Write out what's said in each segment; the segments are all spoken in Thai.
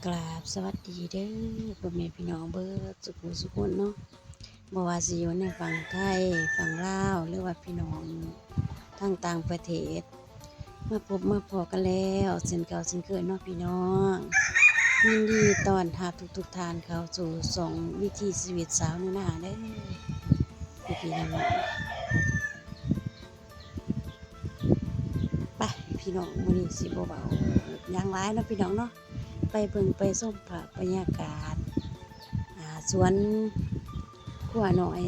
กราบสวัสดีเด้อพ่อแม่พี่น้องเบิดสุขคนเนาะบ่ว่าสิอยู่ในฝั่งไทยฝั่งลาวหรือว่าพี่น้องทางต่างประเทศมาพบมาพอกันแล้วเส้นเก่าเส้นเคยเนาะพี่น้องยินดีต้อนรับทุกท่านเข้าสู่สองวิถีชีวิตสาวหน้าเด้อพี่น้องไปพี่น้องมื้อนี้สิบ่เบาอย่างหลายเนาะพี่น้องเนาะไปเบิ่งไปชมภาพบรรยากาศสวนขัวหน่อย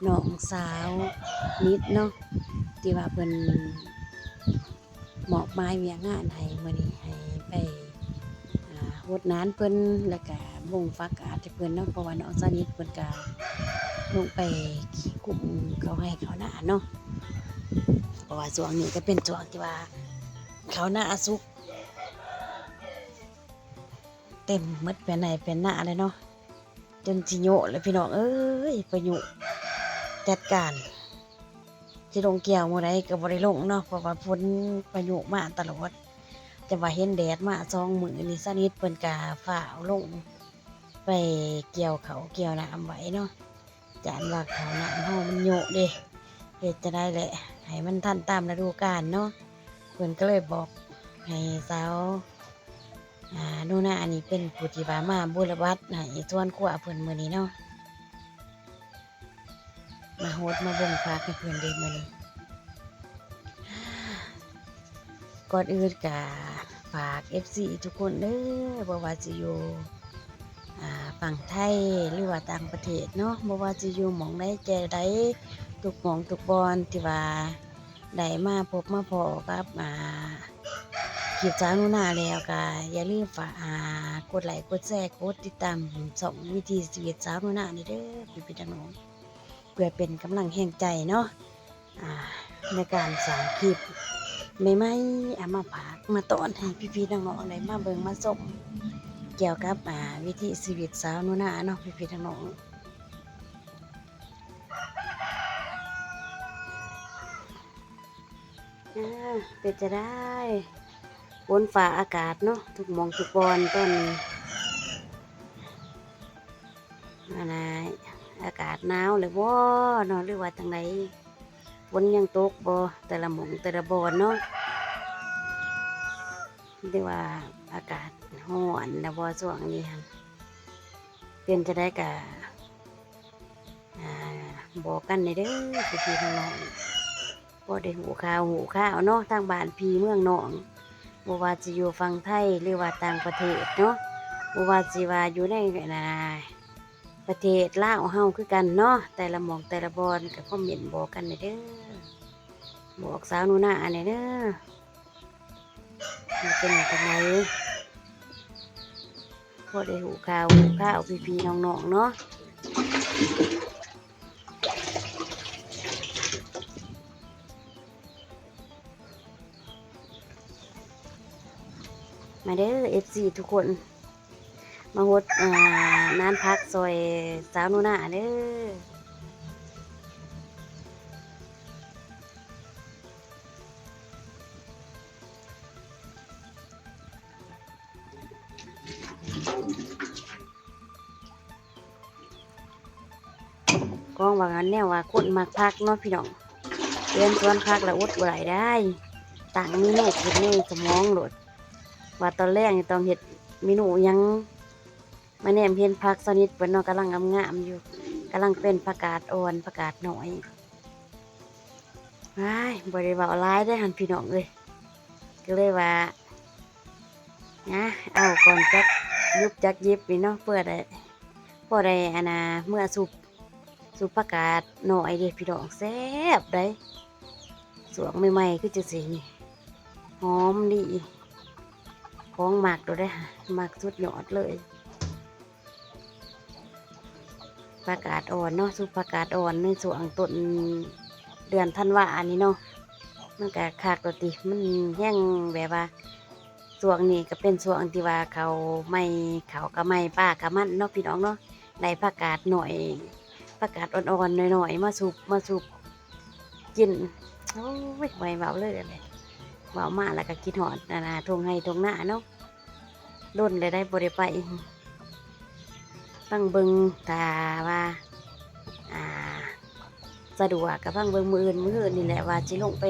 น้องสาวนิดเนาะที่ว่าเพิ่นมอบหมายเวียงงานให้มื้อนี้ให้ไปรดน้ำเพิ่นแล้วก็บ่งฟักอากาศให้เพิ่นเนาะเพราะว่าน้องสาวนิดเพิ่นก็ลงไปคุมเขาให้เขาหน้าเนาะเพราะว่าช่วงนี้ก็เป็นช่วงที่ว่าเขาหน้าสุกเต็มหมดเป็นไหนเป็นหน้าเลยเนาะจนสิโยะเลยพี่น้องเอ้ยประยุจัดการที่ลงเกี่ยวมื้อใดก็บ่ได้ลงเนาะเพราะว่าฝนประยุมาตลอดจะว่าเห็นแดดมา2 มื้อนี่ซะนิดเพิ่นก็ฟ้าวลงไปเกี่ยวเขาเกี่ยวน้ำไว้เนาะจานว่าเขาน้ำเฮามันโยะเด้เฮ็ดจะได้แหละให้มันทันตามฤดูกาลเนาะเพิ่นก็เลยบอกให้สาวโน่นาอันนี้เป็นผู้ที่ว่ามาบูรวัดให้ส่วนขัวเพิ่นมื้อนี้เนาะมาโฮดมาบ่งพักให้เพิ่นได้มื้อนี้ก่อนอื่นก็ฝาก FC ทุกคนเด้อบ่ว่าสิอยู่ฝั่งไทยหรือว่าต่างประเทศเนาะบ่ว่าสิอยู่หม้องใดแก่ใดทุกหม้องทุกบอนที่ว่าได้มาพบมาพ้อกับคลิปสาวโน่นาแล้วก็อย่าลืมฝากกดไลค์กดแชร์กดติดตามช่องวิถีชีวิตสาวโน่นานี่เด้อพี่ๆน้องๆเพื่อเป็นกำลังแห่งใจเนาะในการสร้างคลิปใหม่ๆเอามาฝากมาตอนให้พี่ๆน้องๆได้มาเบิ่งมาชมเกี่ยวกับวิถีชีวิตสาวโน่นาเนาะพี่ๆน้องๆเป็นจะได้ฝนฟ้าอากาศเนาะทุกหม้องทุกบอนตอนนี้อากาศหนาวเลยบ่เนาะหรือว่าจังไดฝนยังตกบ่แต่ละหม้องแต่ละบอนเนาะหรือว่าอากาศร้อนแล้วบ่ช่วงนี้หั่นเป็นจะได้ก็บอกกันได้เด้อพี่ๆน้องๆบ่ได้หูข่าวเนาะทางบ้านพี่เมืองน้องบ่ว่าสิอยู่ฝั่งไทยหรือว่าต่างประเทศเนาะบ่ว่าสิว่าอยู่ในประเทศลาวเฮาคือกันเนาะแต่ละหม้องแต่ละบอนก็คอมเมนต์บอกกันได้เด้อบอกสาวโน่นาอันนี้เด้อมันเป็นจังไดบ่ได้หูข่าวพี่ๆน้องๆเนาะมาเด้อ FC ทุกคนมาฮดน้ำพักซอยสาวโน่นาเด้อกองว่างั้นแนวว่าคนมักพักเนาะพี่น้องเรียนสวนพักแล้วอดบ่ได้ต่างเมนูคิดในสมองโลดว่าตอนแรกนี่ต้องเฮ็ดเมนูหยังมาแนมเห็นผักสนิทเพิ่นเนาะกำลังงามๆอยู่กำลังเป็นผักกาดอ่อนผักกาดน้อยว้ายบ่ได้เว้าหลายเด้อหั่นพี่น้องเอ้ยก็เลยว่าเอาก่อนจักยุบจักยิบนี่เนาะเพื่อได้พอได้เมื่อสุปผักกาดน้อยเด้พี่น้องแซ่บได้สวงใหม่ๆคือจังซี่นี่หอมดีของหมักโดดเด้หมักสุดยอดเลยผักกาดอ่อนเนาะสุปผักกาดอ่อนในช่วงต้นเดือนธันวาอันนี้เนาะมันก็คักติมันแห้งแบบว่าช่วงนี้ก็เป็นช่วงที่ว่าเขาก็ไม่ป้าก็มันเนาะพี่น้องเนาะได้ผักกาดหน่อยผักกาดอ่อนๆหน่อยๆมาสุบกินโอ้ยไว้เบาเลยอะไรเบามาแล้วก็คิดหอดทงให้ทงหน้าเนาะ โดนเลยได้บ่ได้ไปฟังเบิ่งถ้าว่าอ่าสะดวกก็ฟังเบิ่งมื้ออื่นนี่แหละว่าสิลงไป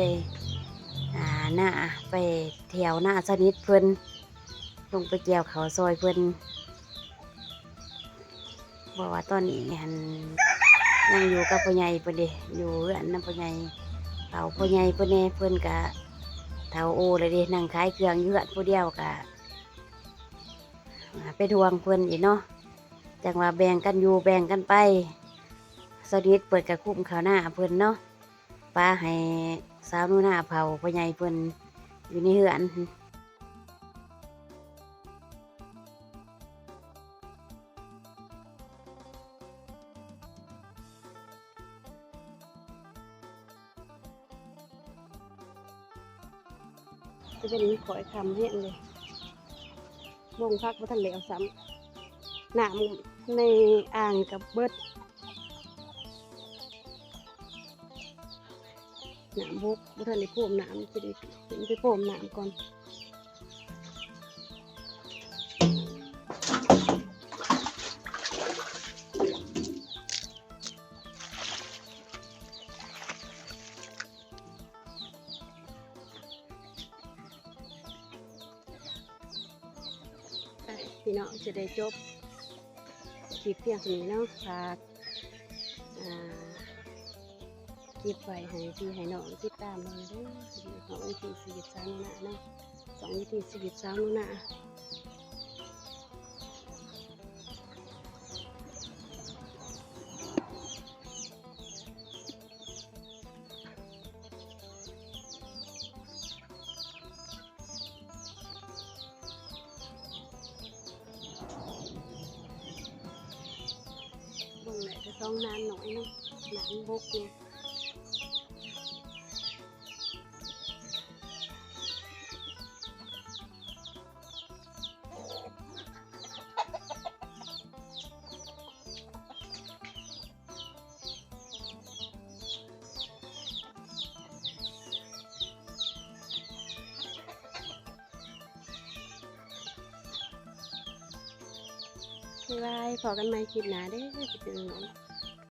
หน้าไปเที่ยวหน้าสนิทเพิ่นลงไปเกี่ยวข้าวซอยเพิ่นบอกว่าตอนนี้หันยังอยู่กับพ่อใหญ่เพิ่นเด้อยู่เรือนนำพ่อใหญ่เฒ่าพ่อใหญ่เพิ่นแน่เพิ่นก็เฒ่าโอเลยเด้นั่งขายเครื่องอยู่เรือนผู้เดียวก็ไปทวงเพิ่นอีกเนาะจังว่าแบ่งกันอยู่แบ่งกันไปสนิทเปิดกระคุ้มข้าวหน้าเพิ่นเนาะป้าให้สาวนู่นหน้าเผาพ่อใหญ่เพิ่นอยู่ในเรือนจะเป็นขอยคำเห็นเลยลงพักบ่ทันแล้วซ้ำน้ำในอ่างกับเบิดน้ำบกบ่ทันได้พ่มน้ำจะได้ไปพ่มน้ำก่อนพี่น้องจะได้จบคลิปเพียงเท่านี้เนาะฝากคลิปไว้ให้พี่ให้น้องติดตามเลยเด้อของวิถีชีวิตสาวนาเนาะ2วิถีชีวิตสาวนาลงไหนจะต้องนานหน่อยเนาะน้ำบกเนี่ยบ๊ายบายพอกันใหม่คลิปหน้าเด้อพี่น้อง